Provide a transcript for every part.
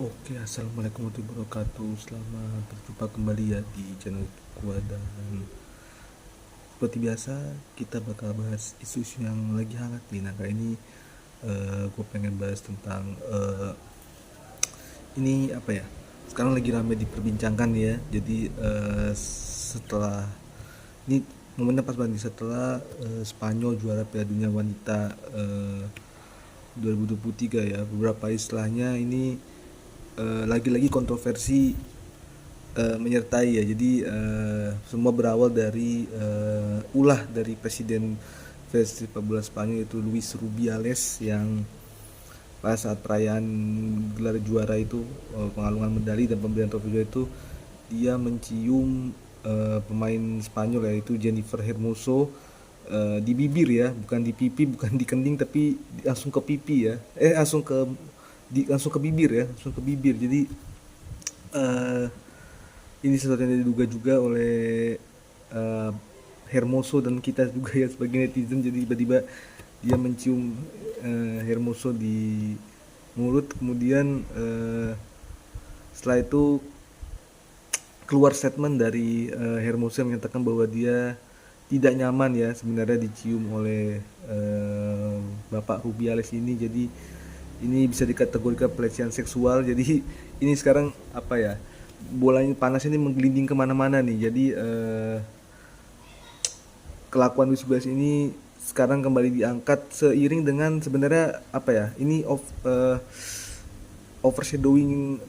Oke, assalamualaikum warahmatullahi wabarakatuh. Selamat berjumpa kembali ya di channel gua, dan seperti biasa kita bakal bahas isu-isu yang lagi hangat nih. Nah, kali ini gue pengen bahas tentang ini apa ya? Sekarang lagi ramai diperbincangkan ya. Jadi setelah ini momennya pas banget setelah Spanyol juara Piala Dunia Wanita 2023 ya. Beberapa istilahnya ini lagi-lagi kontroversi menyertai ya. Jadi semua berawal dari ulah dari presiden Federasi Sepak Bola Spanyol, yaitu Luis Rubiales, yang pada saat perayaan gelar juara itu, pengalungan medali dan pemberian trofi juara itu, dia mencium pemain Spanyol yaitu Jennifer Hermoso di bibir ya, bukan di pipi, bukan di kening, tapi langsung ke pipi ya, langsung ke bibir ya, langsung ke bibir. Jadi eh, ini sesuatu yang diduga juga oleh eh, Hermoso dan kita juga ya sebagai netizen. Jadi tiba-tiba dia mencium Hermoso di mulut, kemudian setelah itu keluar statement dari Hermoso yang menyatakan bahwa dia tidak nyaman ya sebenarnya dicium oleh Bapak Rubiales ini. Jadi ini bisa dikategorikan pelecehan seksual. Jadi ini sekarang apa ya, bolanya panas ini menggelinding kemana-mana nih. Jadi kelakuan Luis Suarez ini sekarang kembali diangkat seiring dengan sebenarnya apa ya, ini overshadowing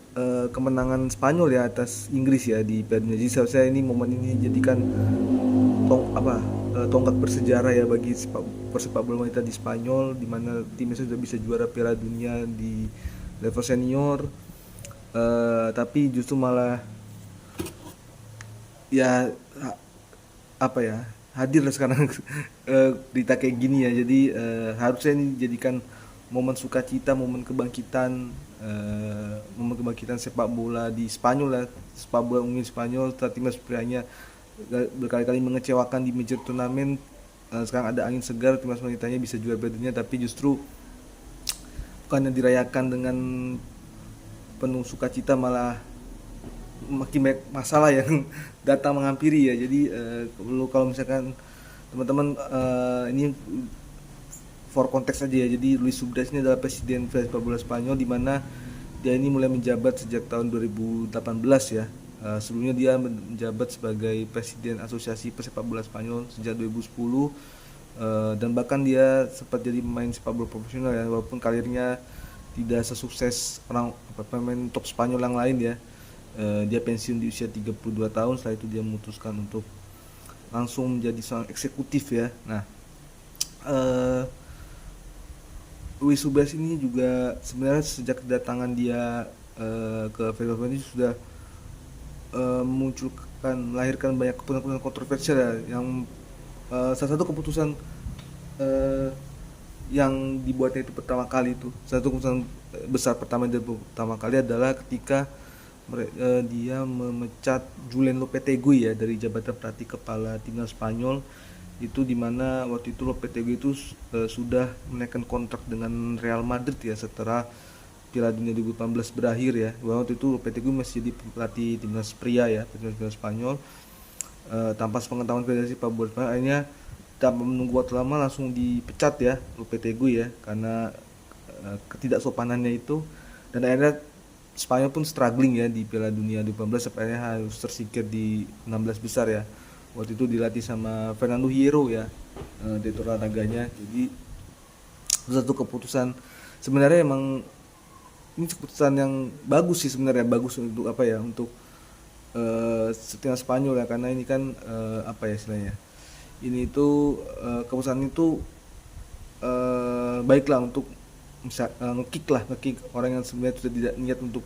kemenangan Spanyol ya atas Inggris ya di Piala Dunia. Jadi seharusnya ini momen ini jadikan tonggak bersejarah ya bagi persepak bola wanita di Spanyol, di mana timnya sudah bisa juara Piala Dunia di level senior. Tapi justru malah ya apa ya, hadir sekarang berita kayak gini ya. Jadi harusnya ini dijadikan momen sukacita, momen kebangkitan sepak bola di Spanyol ya, sepak bola umum Spanyol. Setelah timnas prianya berkali-kali mengecewakan di major turnamen, sekarang ada angin segar, timnas wanitanya bisa juara Piala Dunia, tapi justru bukannya dirayakan dengan penuh sukacita, malah makin banyak masalah yang datang menghampiri ya. Jadi kalau misalkan teman-teman, ini for konteks aja ya. Jadi Luis Suarez ini adalah presiden Federasi Sepak Bola Spanyol, di mana dia ini mulai menjabat sejak tahun 2018 ya. Sebelumnya dia menjabat sebagai presiden Asosiasi Pesepak Bola Spanyol sejak 2010, dan bahkan dia sempat jadi pemain sepak bola profesional ya, walaupun karirnya tidak sesukses pemain top Spanyol yang lain ya. Dia pensiun di usia 32 tahun. Setelah itu dia memutuskan untuk langsung menjadi seorang eksekutif ya. Nah, Luis Suarez ini juga sebenarnya sejak kedatangan dia ke Fenerbahce ini sudah melahirkan banyak keputusan kontroversial ya. Yang salah satu keputusan yang dibuatnya itu pertama kali, itu satu keputusan besar pertama kali adalah ketika dia memecat Julen Lopetegui ya dari jabatan pelatih kepala timnas Spanyol. Itu dimana waktu itu Lopetegui itu sudah menaikkan kontrak dengan Real Madrid ya setelah Piala Dunia 2018 berakhir ya. Waktu itu Lopetegui masih jadi pelatih timnas pria ya, timnas Spanyol, tanpa sepengetahuan Federasi Sepak Bola Spanyol. Akhirnya tanpa menunggu waktu lama langsung dipecat ya Lopetegui ya, karena ketidaksopanannya itu. Dan akhirnya Spanyol pun struggling ya di Piala Dunia 2018, sampai harus tersingkir di 16 besar ya. Waktu itu dilatih sama Fernando Hierro ya, direktur olahraganya. Jadi satu keputusan sebenarnya, emang ini keputusan yang bagus sih sebenarnya, bagus untuk apa ya, untuk timnas Spanyol ya, karena ini kan apa ya istilahnya, ini itu keputusan itu baiklah untuk bisa ngekick orang yang sebenarnya sudah tidak niat untuk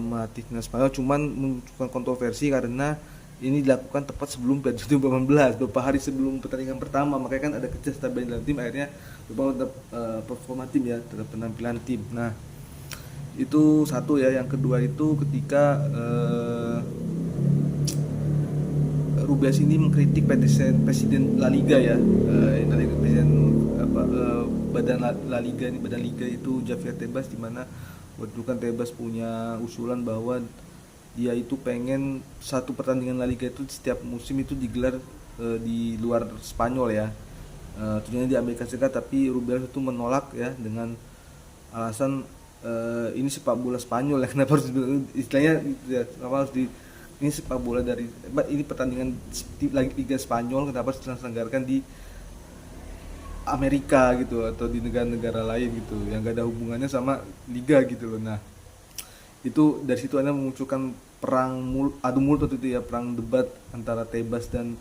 melatih timnas Spanyol, cuman menunjukkan kontroversi karena ini dilakukan tepat sebelum Piala Dunia 2018, beberapa hari sebelum pertandingan pertama. Makanya kan ada ketidakstabilan dalam tim, akhirnya terhadap performa tim ya, terhadap penampilan tim. Nah, itu satu ya. Yang kedua itu ketika Rubiales ini mengkritik presiden La Liga ya, presiden badan La Liga ini, badan liga itu Javier Tebas, di mana Waktu itu kan Tebas punya usulan bahwa dia itu pengen satu pertandingan La Liga itu setiap musim itu digelar di luar Spanyol ya. Tujuannya di Amerika Serikat, tapi Rubiales itu menolak ya dengan alasan ini sepak bola Spanyol ya, kenapa harus istilahnya gitu ya, kenapa harus di ini sepak bola dari ini pertandingan Liga Spanyol, kenapa harus diselenggarakan di Amerika gitu atau di negara-negara lain gitu yang gak ada hubungannya sama liga gitu loh. Nah, itu dari situ Anda memunculkan perang adu mulut waktu itu ya, perang debat antara Tebas dan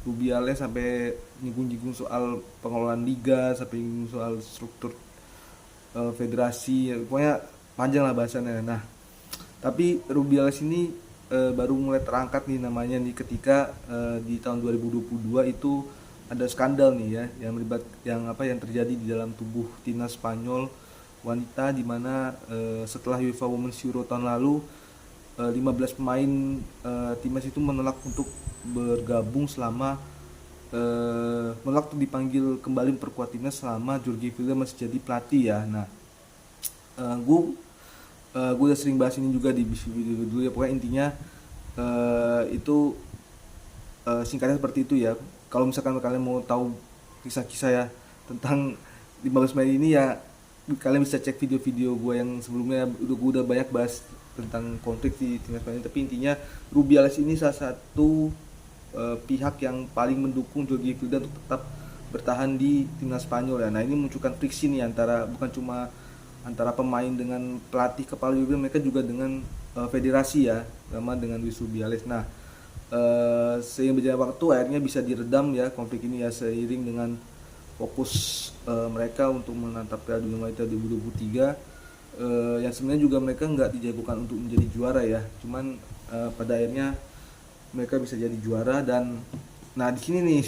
Rubiales sampai nyinggung-nyinggung soal pengelolaan liga, sampai nyinggung soal struktur federasi, ya, pokoknya panjang lah bahasannya. Nah, tapi Rubiales ini baru mulai terangkat nih namanya nih ketika di tahun 2022 itu ada skandal nih ya yang terjadi di dalam tubuh timnas Spanyol wanita, di mana setelah UEFA Women's Euro tahun lalu 15 pemain timnas itu menolak untuk bergabung selama menolak untuk dipanggil kembali memperkuat timnas selama Jorge Vilda masih jadi pelatih ya. Nah, gue udah sering bahas ini juga di video dulu ya, pokoknya intinya itu singkatnya seperti itu ya. Kalau misalkan kalian mau tahu kisah-kisah ya tentang 15 Mei ini ya, kalian bisa cek video-video gue yang sebelumnya, gue udah banyak bahas tentang konflik di timnas Spanyol. Tapi intinya Rubiales ini salah satu pihak yang paling mendukung Jorge Vilda untuk tetap bertahan di timnas Spanyol ya. Nah, ini munculkan friksi nih antara bukan cuma antara pemain dengan pelatih kepala juga, mereka juga dengan federasi ya, sama dengan Luis Rubiales. Nah, seiring berjalan waktu akhirnya bisa diredam ya konflik ini ya, seiring dengan fokus mereka untuk menatap Piala Dunia Wanita 2023 yang sebenarnya juga mereka nggak dijagokan untuk menjadi juara ya, cuman pada akhirnya mereka bisa jadi juara. Dan nah di sini nih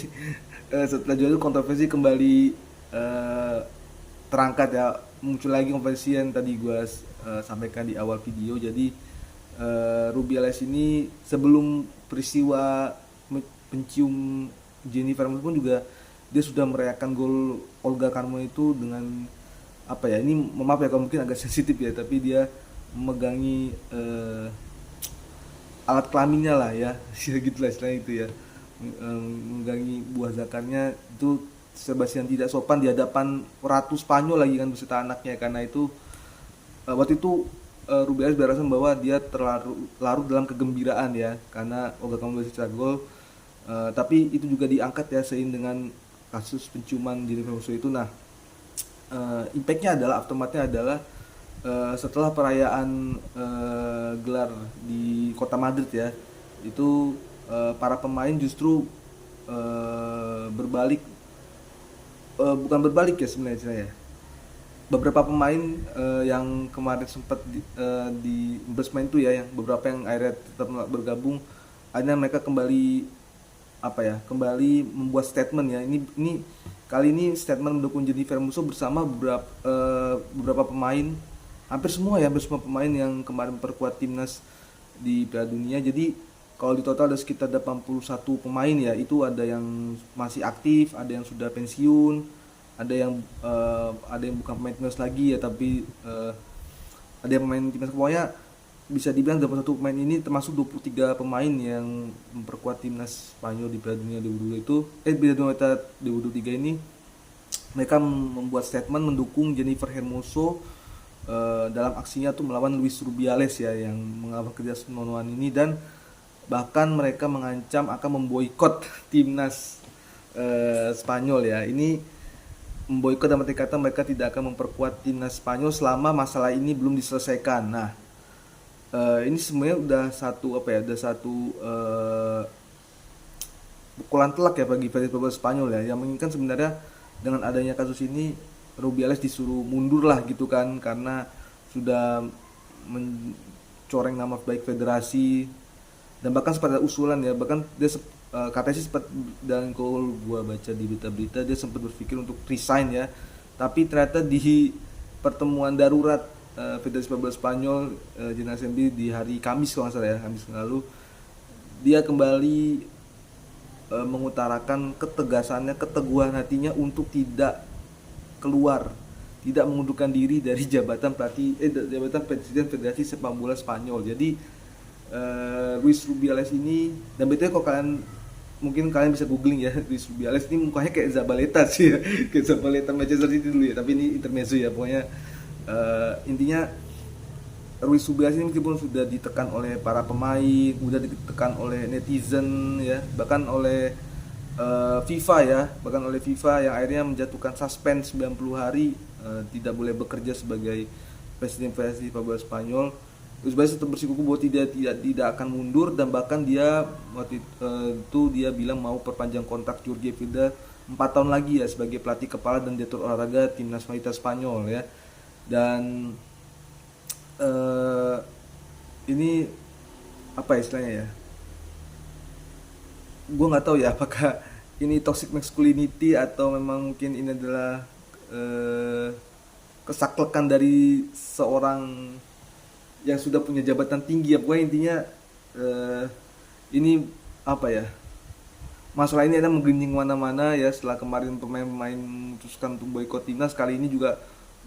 setelah juara itu kontroversi kembali terangkat ya, muncul lagi kontroversi yang tadi gue sampaikan di awal video. Jadi Rubiales ini sebelum peristiwa pencium Jennifer Hermoso pun juga dia sudah merayakan gol Olga Carmona itu dengan apa ya, ini maaf ya kalau mungkin agak sensitif ya, tapi dia memegangi alat kelaminnya lah ya gitulah istilahnya itu ya, memegangi buah zakarnya itu sebastian tidak sopan di hadapan ratu Spanyol lagi kan beserta anaknya. Karena itu waktu itu Rubiales beralasan bahwa dia larut dalam kegembiraan ya karena Olga Carmona bercetak gol, tapi itu juga diangkat ya seiring dengan kasus penciuman Jennifer Hermoso itu. Nah, impactnya adalah, aftermathnya adalah setelah perayaan gelar di kota Madrid ya, itu para pemain justru bukan berbalik ya sebenarnya ya. Beberapa pemain yang kemarin sempat di bermain itu ya, yang beberapa yang akhirnya tetap bergabung, akhirnya mereka kembali kembali membuat statement ya. Ini kali ini statement mendukung Jennifer Hermoso bersama beberapa pemain, hampir semua pemain yang kemarin memperkuat timnas di Piala Dunia. Jadi kalau di total ada sekitar 81 pemain ya, itu ada yang masih aktif, ada yang sudah pensiun, ada yang bukan pemain timnas lagi ya, tapi ada yang pemain timnas. Pokoknya bisa dibilang 21 pemain ini termasuk 23 pemain yang memperkuat timnas Spanyol di Piala Dunia 2022 itu Piala Dunia 2023 ini. Mereka membuat statement mendukung Jennifer Hermoso dalam aksinya tuh melawan Luis Rubiales ya, yang melakukan kerja senonohan ini, dan bahkan mereka mengancam akan memboikot timnas Spanyol ya. Ini memboikot dalam arti kata mereka tidak akan memperkuat timnas Spanyol selama masalah ini belum diselesaikan. Nah, ini sebenarnya udah satu pukulan telak ya bagi Federasi Spanyol ya, yang menginginkan sebenarnya dengan adanya kasus ini Rubiales disuruh mundur lah gitu kan, karena sudah mencoreng nama baik federasi. Dan bahkan sempat ada usulan ya, bahkan dia katanya sih sempat, dan kalau gua baca di berita-berita dia sempat berpikir untuk resign ya, tapi ternyata di pertemuan darurat Federasi Sepak Bola Spanyol General Assembly di hari Kamis kalau nggak salah ya, Kamis lalu, dia kembali mengutarakan ketegasannya, keteguhan hatinya untuk tidak tidak mengundurkan diri dari jabatan presiden Federasi Sepak Bola Spanyol. Jadi Luis Rubiales ini, dan betul kalau mungkin kalian bisa googling ya, Luis Rubiales ini mukanya kayak Zabaleta sih ya, kayak Zabaleta Manchester City dulu ya, tapi ini intermezzo ya. Pokoknya intinya Luis Rubiales ini meskipun sudah ditekan oleh para pemain, sudah ditekan oleh netizen ya, bahkan oleh FIFA ya, bahkan oleh FIFA yang akhirnya menjatuhkan suspend 90 hari, tidak boleh bekerja sebagai presiden Federasi Sepak Bola Spanyol. Luis Rubiales tetap bersikukuh bahwa tidak akan mundur, dan bahkan dia waktu itu dia bilang mau perpanjang kontrak Jorge Vilda 4 tahun lagi ya sebagai pelatih kepala dan direktur olahraga timnas wanita Spanyol ya. Dan ini apa istilahnya ya? Gue nggak tahu ya apakah ini toxic masculinity atau memang mungkin ini adalah kesaklekan dari seorang yang sudah punya jabatan tinggi ya. Pokoknya intinya ini apa ya, masalah ini ada menggelinding mana-mana ya. Setelah kemarin pemain-pemain memutuskan untuk boikot timnas, kali ini juga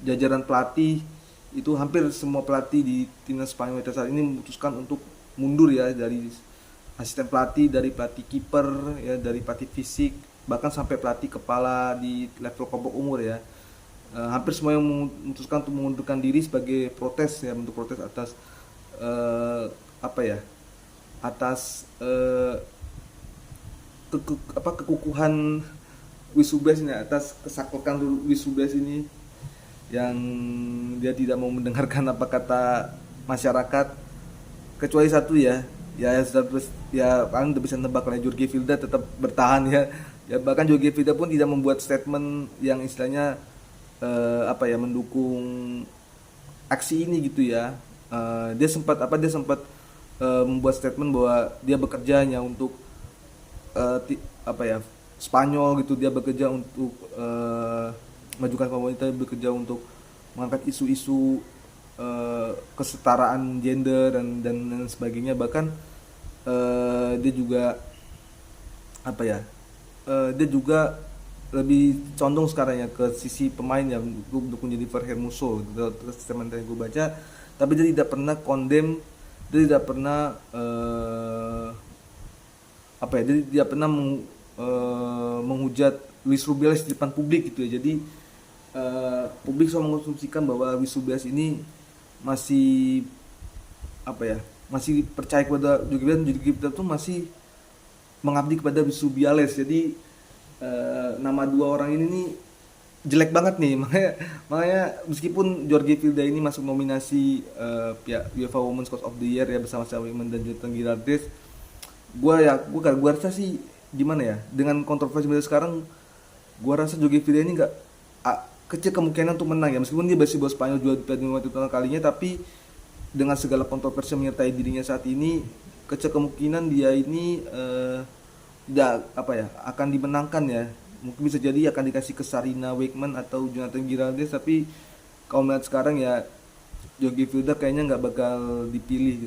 jajaran pelatih itu, hampir semua pelatih di timnas Spanyol saat ini memutuskan untuk mundur ya, dari asisten pelatih, dari pelatih kiper ya, dari pelatih fisik, bahkan sampai pelatih kepala di level kelompok umur ya. Hampir semua yang memutuskan untuk mengundurkan diri sebagai protes ya, untuk protes atas apa ya, atas kekukuhan Luis Rubiales ini, atas kesaklekan Luis Rubiales ini yang dia tidak mau mendengarkan apa kata masyarakat, kecuali satu ya, ya kalian udah bisa nebak lah, Jorge Vilda tetap bertahan ya. Ya bahkan Jorge Vilda pun tidak membuat statement yang istilahnya apa ya, mendukung aksi ini gitu ya. Dia sempat membuat statement bahwa dia bekerja hanya untuk apa ya, Spanyol gitu. Dia bekerja untuk majukan wanita, bekerja untuk mengangkat isu-isu kesetaraan gender dan sebagainya. Bahkan dia juga apa ya, dia juga lebih condong sekarang ya ke sisi pemain ya, untuk menjadi Fer Hermoso terus teman yang gue baca. Tapi dia tidak pernah condemn, dia tidak pernah apa ya, dia tidak pernah menghujat Luis Rubiales di depan publik gitu ya. Jadi publik selalu mengonsumsikan bahwa Luis Rubiales ini masih apa ya, masih percaya kepada Jorge Vilda tuh masih mengabdi kepada Luis Rubiales. Jadi nama dua orang ini nih jelek banget nih, makanya meskipun Jorge Vilda ini masuk nominasi pihak UEFA Women's Coach of the Year ya bersama Women dan Jonathan Girardes, gue rasa sih gimana ya, dengan kontroversi sekarang, gue rasa Jorge Vilda ini nggak kecil kemungkinan untuk menang ya, meskipun dia masih bawa Spanyol juara Piala Dunia kalinya, tapi dengan segala kontroversi yang menyertai dirinya saat ini, kecil kemungkinan dia ini tidak apa ya, akan dimenangkan ya. Mungkin bisa jadi akan dikasih ke Sarina Wiegman atau Jonathan Girardes, tapi kalau melihat sekarang ya Jorge Vilda kayaknya nggak bakal dipilih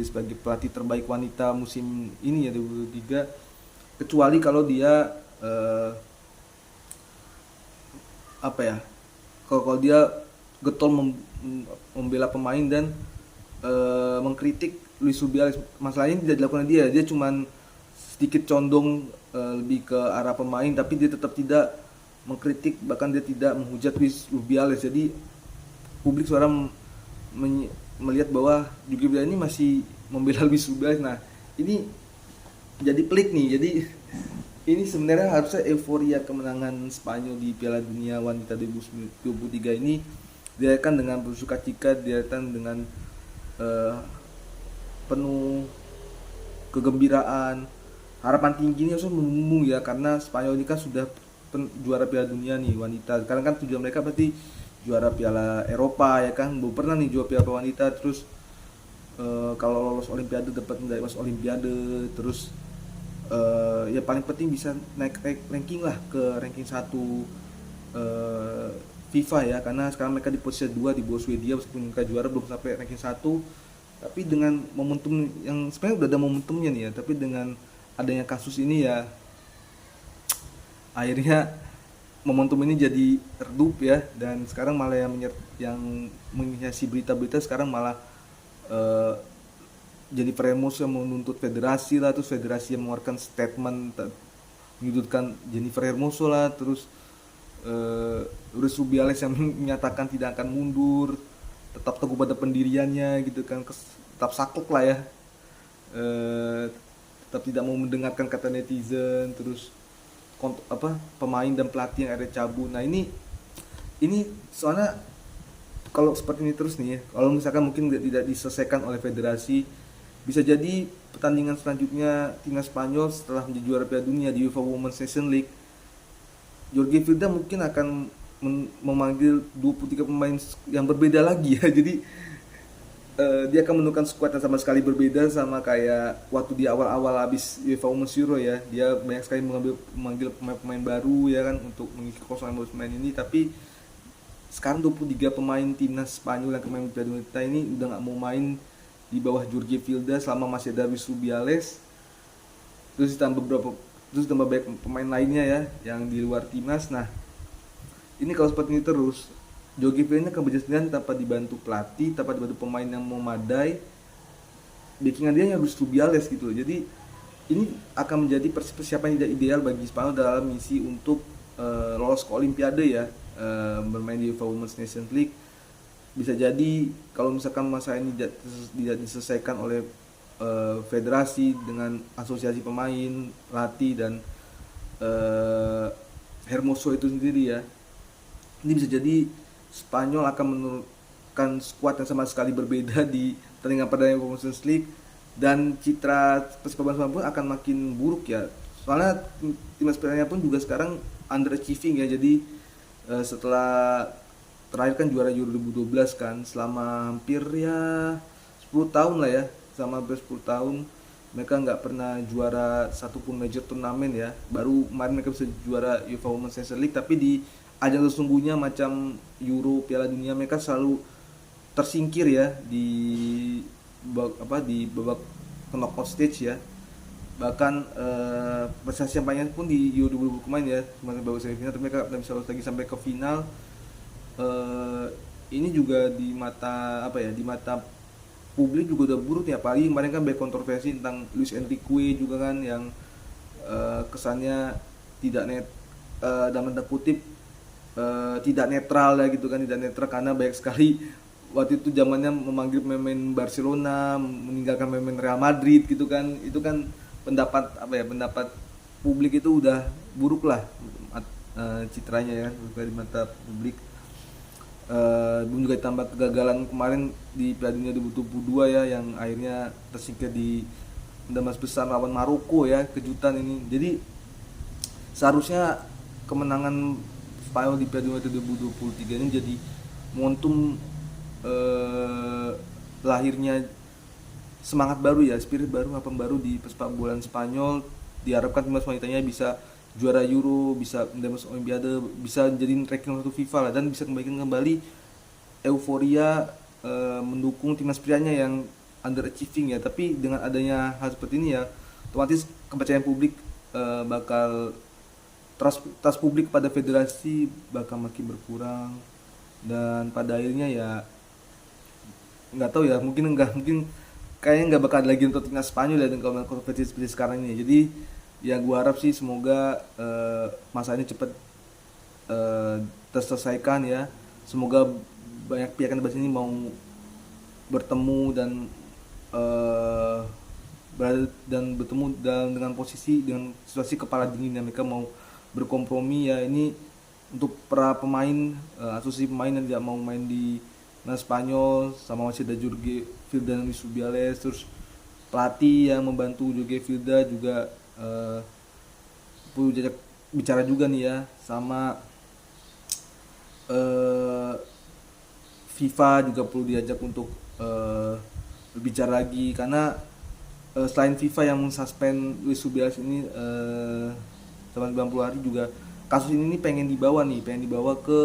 sebagai pelatih terbaik wanita musim ini ya 2023, kecuali kalau dia apa ya, kalau dia getol membela pemain dan mengkritik Luis Rubiales. Masalahnya tidak dilakukan dia cuman sedikit condong lebih ke arah pemain, tapi dia tetap tidak mengkritik, bahkan dia tidak menghujat Luis Rubiales. Jadi publik sekarang melihat bahwa Jorge Vilda ini masih membela Luis Rubiales. Nah ini jadi pelik nih. Jadi ini sebenarnya harusnya euforia kemenangan Spanyol di Piala Dunia Wanita 2023 ini dirayakan dengan bersukacita, dirayakan dengan penuh kegembiraan, harapan tinggi ini harus membumbung ya, karena Spanyol ini kan sudah juara Piala Dunia nih wanita. Sekarang kan tujuan mereka pasti juara Piala Eropa ya kan, belum pernah nih juara Piala wanita. Terus kalau lolos Olimpiade dapat medali emas Olimpiade, terus ya paling penting bisa naik ranking lah ke ranking 1 FIFA ya, karena sekarang mereka di posisi 2 di bawah Swedia, meskipun mereka juara belum sampai ranking 1. Tapi dengan momentum yang sebenarnya udah ada momentumnya nih ya, tapi dengan adanya kasus ini ya akhirnya momentum ini jadi redup ya, dan sekarang malah yang menghiasi berita-berita sekarang malah eh, jadi Hermoso yang menuntut federasi lah, terus federasi yang mengeluarkan statement menyudutkan Jennifer Hermoso lah, terus Luis Rubiales yang menyatakan tidak akan mundur, tetap teguh pada pendiriannya gitu kan, tetap saklek lah ya, eh, tetap tidak mau mendengarkan kata netizen, terus pemain dan pelatih yang ada cabut. Nah ini soalnya kalau seperti ini terus nih ya, kalau misalkan mungkin tidak diselesaikan oleh federasi, bisa jadi pertandingan selanjutnya timnas Spanyol setelah menjadi juara Piala Dunia di UEFA Women's Nation League, Jorge Vilda mungkin akan memanggil 23 pemain yang berbeda lagi ya. Jadi dia akan menentukan skuad yang sama sekali berbeda, sama kayak waktu di awal-awal habis UEFA Women's Euro ya. Dia banyak sekali memanggil pemain-pemain baru ya kan untuk mengisi kekosongan pemain ini, tapi sekarang 23 pemain timnas Spanyol yang kemarin Piala Dunia ini udah nggak mau main di bawah Jorge Vilda selama masih ada Luis Rubiales, terus ditambah banyak pemain lainnya ya yang di luar timnas. Nah ini kalau seperti ini terus, Jorge Vilda akan bekerja sendirian tanpa dibantu pelatih, tanpa dibantu pemain yang memadai, backingan dia yang Luis Rubiales gitu. Jadi ini akan menjadi persiapan yang tidak ideal bagi Spanyol dalam misi untuk lolos ke Olimpiade ya, bermain di UEFA Women's Nations League. Bisa jadi kalau misalkan masalah ini tidak diselesaikan oleh federasi dengan asosiasi pemain, pelatih dan Hermoso itu sendiri ya, ini bisa jadi Spanyol akan menurunkan skuad yang sama sekali berbeda di pertandingan perdana Women's Nations League, dan citra persebaya pun akan makin buruk ya. Soalnya timnas Spanyol pun juga sekarang underachieving ya. Jadi setelah terakhir kan juara Euro 2012 kan, selama hampir ya 10 tahun lah ya, selama hampir 10 tahun mereka nggak pernah juara satupun major turnamen ya. Baru kemarin mereka bisa juara UEFA Women's Nations League, tapi di ajang sesungguhnya macam Euro, Piala Dunia mereka selalu tersingkir ya di babak knockout stage ya. Bahkan prestasi yang banyak pun di Euro 2020 kemarin ya, cuma babak semifinal, tapi mereka bisa lolos lagi sampai ke final. Ini juga di mata publik juga udah buruk ya. Apalagi kemarin kan banyak kontroversi tentang Luis Enrique juga kan, yang kesannya dalam tanda kutip tidak netral ya gitu kan, tidak netral karena banyak sekali waktu itu zamannya memanggil pemain Barcelona, meninggalkan pemain Real Madrid gitu kan. Itu kan pendapat publik itu udah buruk lah citranya ya di mata publik. Belum juga ditambah kegagalan kemarin di Piala Dunia 2022 ya, yang akhirnya tersingkir di endamas besar lawan Maroko ya, kejutan ini. Jadi seharusnya kemenangan Spanyol di Piala Dunia 2023 ini jadi momentum lahirnya semangat baru ya, spirit baru, harapan baru di pesepak bola Spanyol. Diharapkan timnas wanitanya bisa juara Euro, bisa menembus Olimpiade, bisa jadi ranking 1 FIFA lah, dan bisa kembali euforia mendukung timnas prianya yang underachieving ya. Tapi dengan adanya hal seperti ini ya, otomatis kepercayaan publik bakal trust publik pada federasi bakal makin berkurang, dan pada akhirnya ya nggak tahu ya, mungkin kayaknya nggak bakal ada lagi untuk timnas Spanyol ya dengan kompetisi seperti sekarang ini. Jadi ya gue harap sih semoga masa ini cepat terselesaikan ya. Semoga banyak pihak yang di sini mau bertemu dan bertemu dengan situasi kepala dingin yang mereka mau berkompromi ya. Ini untuk para pemain, asosiasi pemain yang tidak mau main di Spanyol, sama masih ada Jorge Vilda dan Luis Rubiales, terus pelatih yang membantu Jorge Vilda juga perlu bicara juga nih ya sama FIFA, juga perlu diajak untuk berbicara lagi, karena selain FIFA yang mensuspend Luis Rubiales ini selama 90 hari, juga kasus ini pengen dibawa ke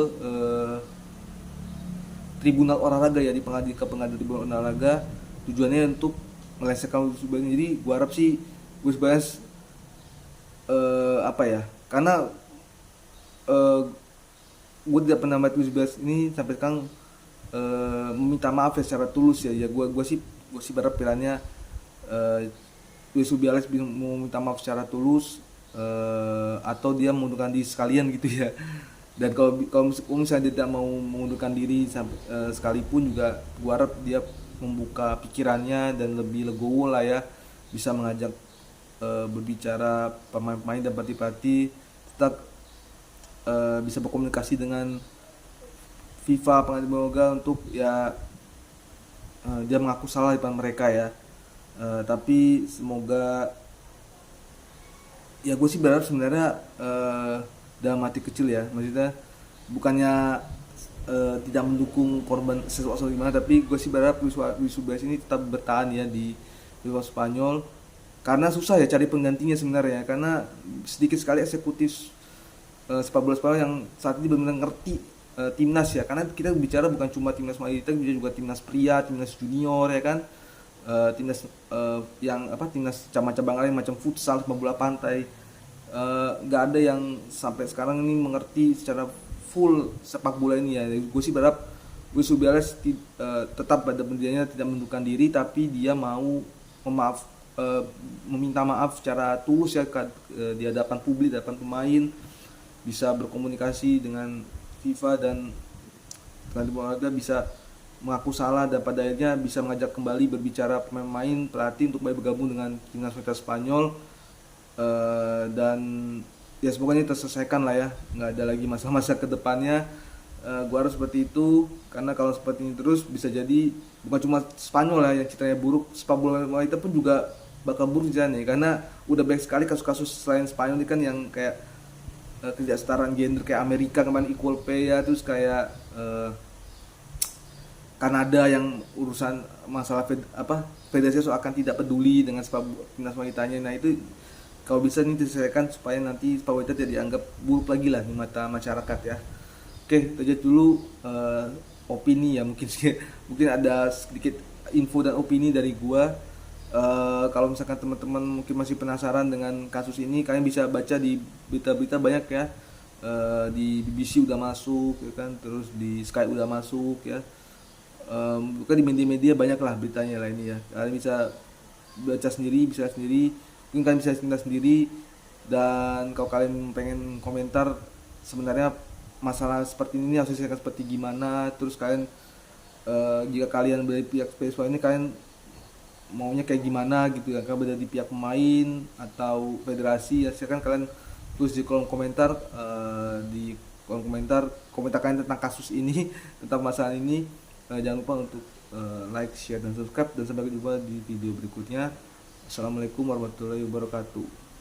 tribunal olahraga ya, di pengadilan tribunal olahraga, tujuannya untuk melengsarkan Luis Rubiales. Jadi gua harap sih Luis Rubiales karena eh gue tidak pernah melihat Luis Bielsa ini sampai sekarang meminta maaf ya secara tulus ya. Ya gue sih berharap pilihannya Luis Bielsa mau minta maaf secara tulus, atau dia mengundurkan diri sekalian gitu ya. Dan kalau misalnya dia tidak mau mengundurkan diri sekalipun juga gue harap dia membuka pikirannya dan lebih legowo lah ya, bisa mengajak berbicara pemain-pemain dan pelatih-pelatih, tetap bisa berkomunikasi dengan FIFA pengadilan olahraga untuk ya dia mengaku salah di depan mereka ya. Tapi semoga, ya gue sih berharap sebenarnya dalam hati kecil ya, maksudnya bukannya tidak mendukung korban sesuatu gimana, tapi gue sih berharap Luis Suarez ini tetap bertahan ya di Liga Spanyol, karena susah ya cari penggantinya sebenarnya, karena sedikit sekali eksekutif sepak bola Spanyol yang saat ini benar-benar ngerti timnas ya, karena kita bicara bukan cuma timnas wanita, kita juga timnas pria, timnas junior ya kan. Timnas yang apa, timnas cabang-cabang lain macam futsal, sepak bola pantai, nggak ada yang sampai sekarang ini mengerti secara full sepak bola ini ya. Gue sih berharap Luis Suarez tetap pada pendiriannya, tidak mundurkan diri, tapi dia mau meminta maaf secara tulus ya di hadapan publik, di hadapan pemain, bisa berkomunikasi dengan FIFA dan pengadilan olahraga, bisa mengaku salah, dan pada akhirnya bisa mengajak kembali berbicara pemain, pelatih untuk kembali bergabung dengan timnas wanita Spanyol. Dan ya semoga ini terselesaikan lah ya, nggak ada lagi masa-masa kedepannya. Gua harus seperti itu, karena kalau seperti ini terus bisa jadi bukan cuma Spanyol lah yang citranya buruk, sepak bola wanita pun juga bakal buruk jalannya, karena udah banyak sekali kasus-kasus selain Spanyol ini kan yang kayak ketidaksetaraan gender, kayak Amerika kemarin equal pay ya, terus kayak Kanada yang urusan masalah federasi akan tidak peduli dengan timnas wanitanya. Nah itu kalau bisa ini diselesaikan supaya nanti sepak wanita tidak dianggap buruk lagi lah di mata masyarakat ya. Oke, itu aja dulu opini ya, mungkin mungkin ada sedikit info dan opini dari gua. Kalau misalkan teman-teman mungkin masih penasaran dengan kasus ini, kalian bisa baca di berita-berita banyak ya. Di BBC udah masuk ya kan, terus di Sky udah masuk ya. Bukan di media-media banyak lah beritanya lah ini ya. Kalian bisa baca sendiri, bisa sendiri, mungkin kalian bisa tinggal sendiri. Dan kalau kalian pengen komentar sebenarnya masalah seperti ini harus diselesaikan seperti gimana, terus kalian jika kalian dari pihak PSV ini kalian maunya kayak gimana gitu ya, kalian berada di pihak pemain atau federasi ya, silakan kalian tulis di kolom komentar, komentar kalian tentang kasus ini tentang masalah ini. Jangan lupa untuk like, share, dan subscribe, dan sampai jumpa di video berikutnya. Assalamualaikum warahmatullahi wabarakatuh.